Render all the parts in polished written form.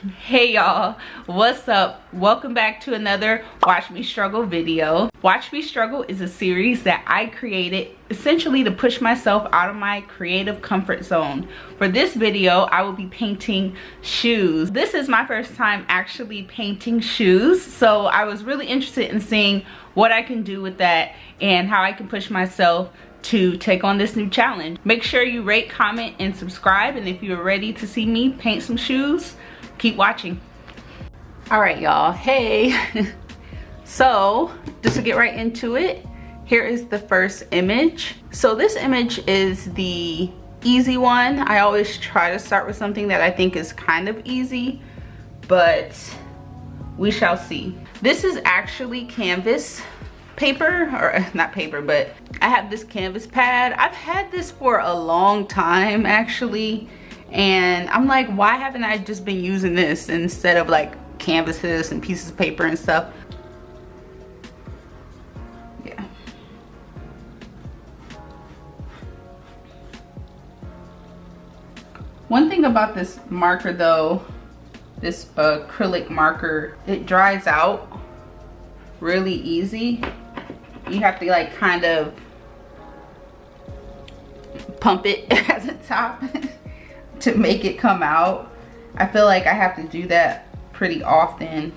Hey y'all, what's up? Welcome back to another Watch Me Struggle video. Watch Me Struggle is a series that I created essentially to push myself out of my creative comfort zone. For this video, I will be painting shoes. This is my first time actually painting shoes, so I was really interested in seeing what I can do with that and how I can push myself to take on this new challenge. Make sure you rate, comment, and subscribe, and if you're ready to see me paint some shoes, keep watching. All right, y'all, hey. So just to get right into it, here is the first image. So this image is the easy one. I always try to start with something that I think is kind of easy, but we shall see. This is actually canvas paper, or not paper, but I have this canvas pad. I've had this for a long time actually, and I'm like, why haven't I just been using this instead of like canvases and pieces of paper and stuff? Yeah. One thing about this marker though, this acrylic marker, it dries out really easy. You have to like kind of pump it at the top to make it come out. I feel like I have to do that pretty often.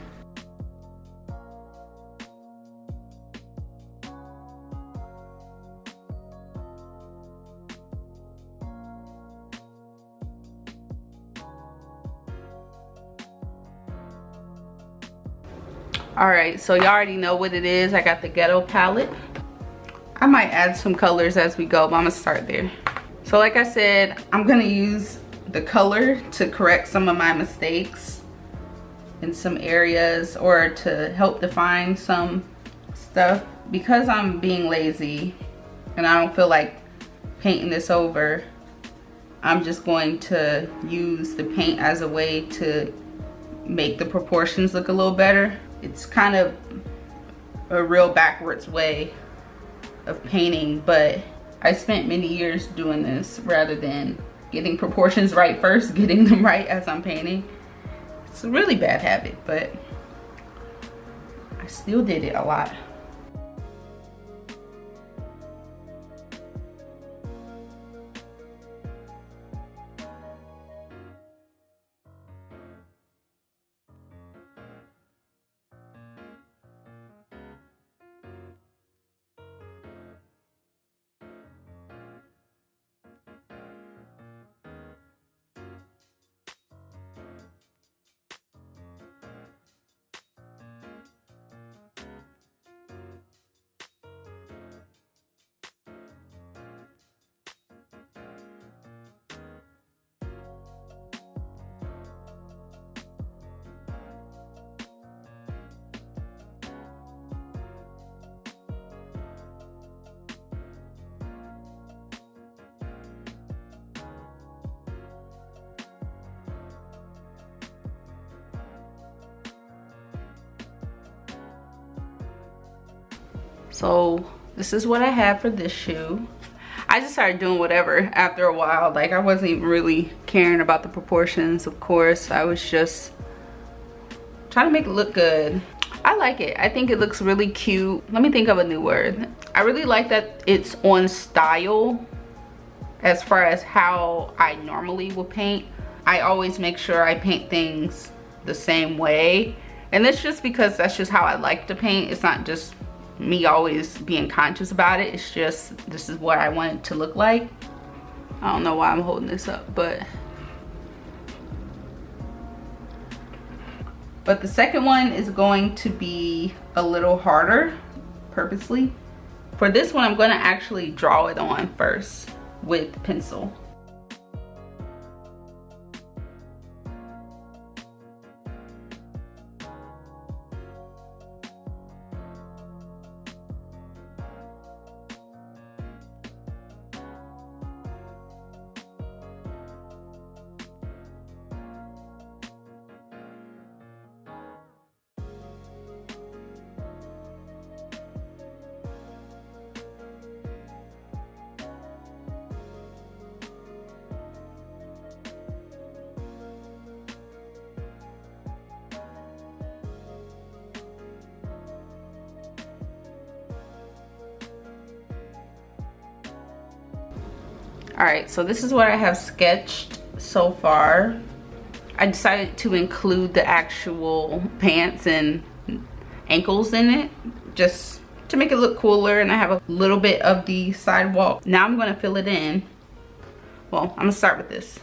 All right, so y'all already know what it is. I got the ghetto palette. I might add some colors as we go, but I'm gonna start there. So like I said, I'm gonna use the color to correct some of my mistakes in some areas, or to help define some stuff. Because I'm being lazy and I don't feel like painting this over, I'm just going to use the paint as a way to make the proportions look a little better. It's kind of a real backwards way of painting, but I spent many years doing this rather than getting proportions right first, getting them right as I'm painting. It's a really bad habit, but I still did it a lot. So this is what I have for this shoe. I just started doing whatever after a while. Like, I wasn't even really caring about the proportions, of course. I was just trying to make it look good. I like it. I think it looks really cute. Let me think of a new word. I really like that it's on style as far as how I normally will paint. I always make sure I paint things the same way. And it's just because that's just how I like to paint. It's not just me always being conscious about it. It's just, this is what I want it to look like. I don't know why I'm holding this up, but the second one is going to be a little harder, purposely. For this one, I'm going to actually draw it on first with pencil. All right, so this is what I have sketched so far. I decided to include the actual pants and ankles in it, just to make it look cooler, and I have a little bit of the sidewalk. Now I'm gonna fill it in. Well, I'm gonna start with this.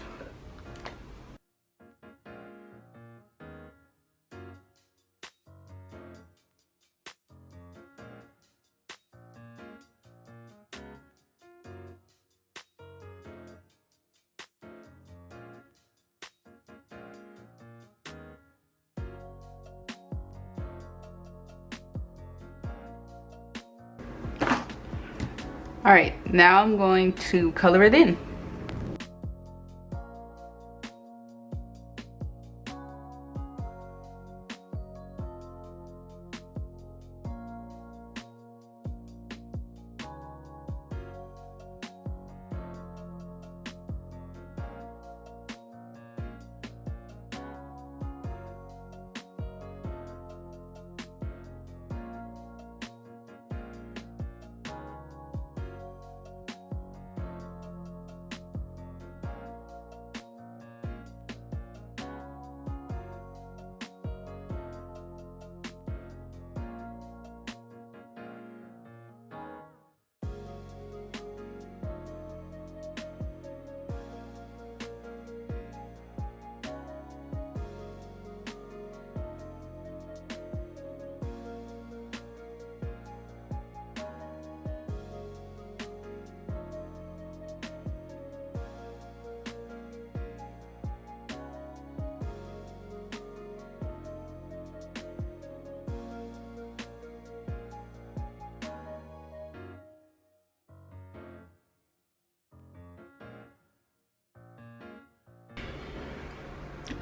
All right, now I'm going to color it in.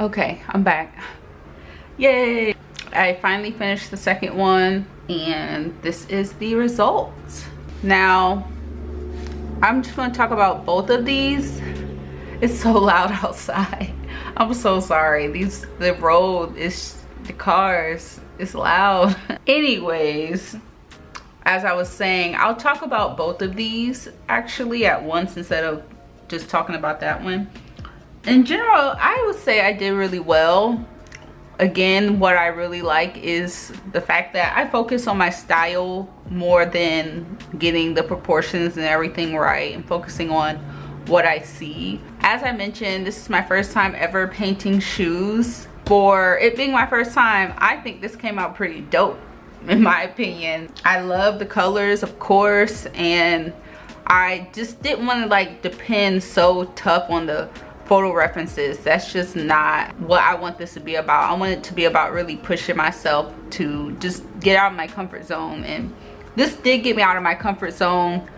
Okay, I'm back. Yay! I finally finished the second one, and this is the result. Now, I'm just gonna talk about both of these. It's so loud outside. I'm so sorry. The road is, the cars, it's loud. Anyways, as I was saying, I'll talk about both of these actually at once instead of just talking about that one. In general, I would say I did really well. Again, what I really like is the fact that I focus on my style more than getting the proportions and everything right, and focusing on what I see. As I mentioned, this is my first time ever painting shoes. For it being my first time, I think this came out pretty dope, in my opinion. I love the colors, of course, and I just didn't want to like depend so tough on the photo references. That's just not what I want this to be about. I want it to be about really pushing myself to just get out of my comfort zone, and this did get me out of my comfort zone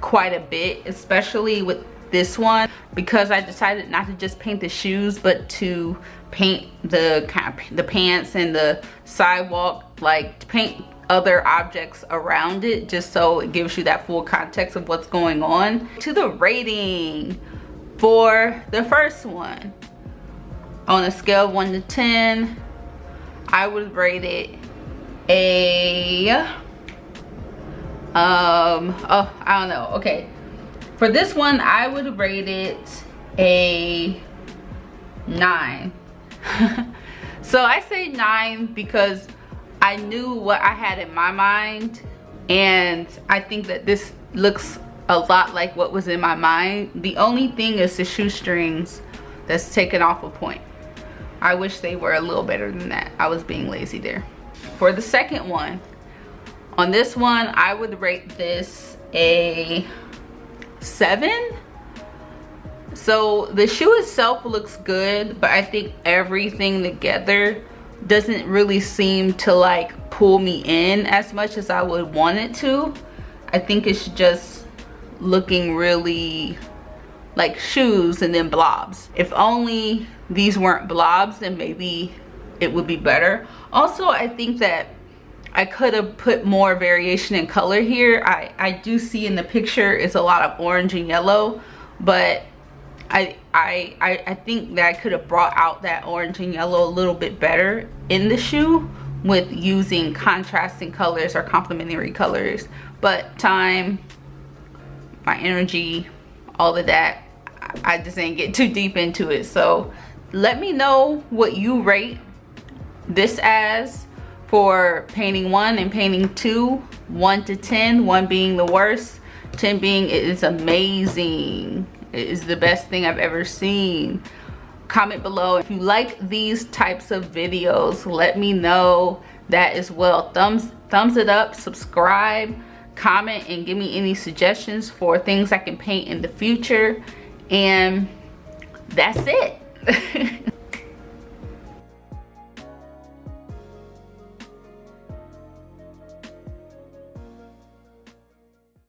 quite a bit, especially with this one, because I decided not to just paint the shoes but to paint the pants and the sidewalk, like to paint other objects around it, just so it gives you that full context of what's going on. To the rating for the first one, on a scale of 1 to 10, I would rate it a oh, I don't know. Okay, for this one I would rate it a 9. So I say 9 because I knew what I had in my mind, and I think that this looks a lot like what was in my mind. The only thing is the shoestrings that's taken off a point. I wish they were a little better than that. I was being lazy there. For the second one, on this one I would rate this a 7. So the shoe itself looks good, but I think everything together doesn't really seem to like pull me in as much as I would want it to. I think it's just looking really like shoes and then blobs. If only these weren't blobs, then maybe it would be better. Also, I think that I could have put more variation in color here. I do see in the picture it's a lot of orange and yellow, but I think that I could have brought out that orange and yellow a little bit better in the shoe with using contrasting colors or complementary colors. But time, my energy, all of that I just didn't get too deep into it. So let me know what you rate this as for painting 1 and painting 2. 1 to 10, 1 being the worst, 10 being it is amazing. It is the best thing I've ever seen. Comment below if you like these types of videos. Let me know that as well. Thumbs it up, subscribe, comment, and give me any suggestions for things I can paint in the future. And that's it.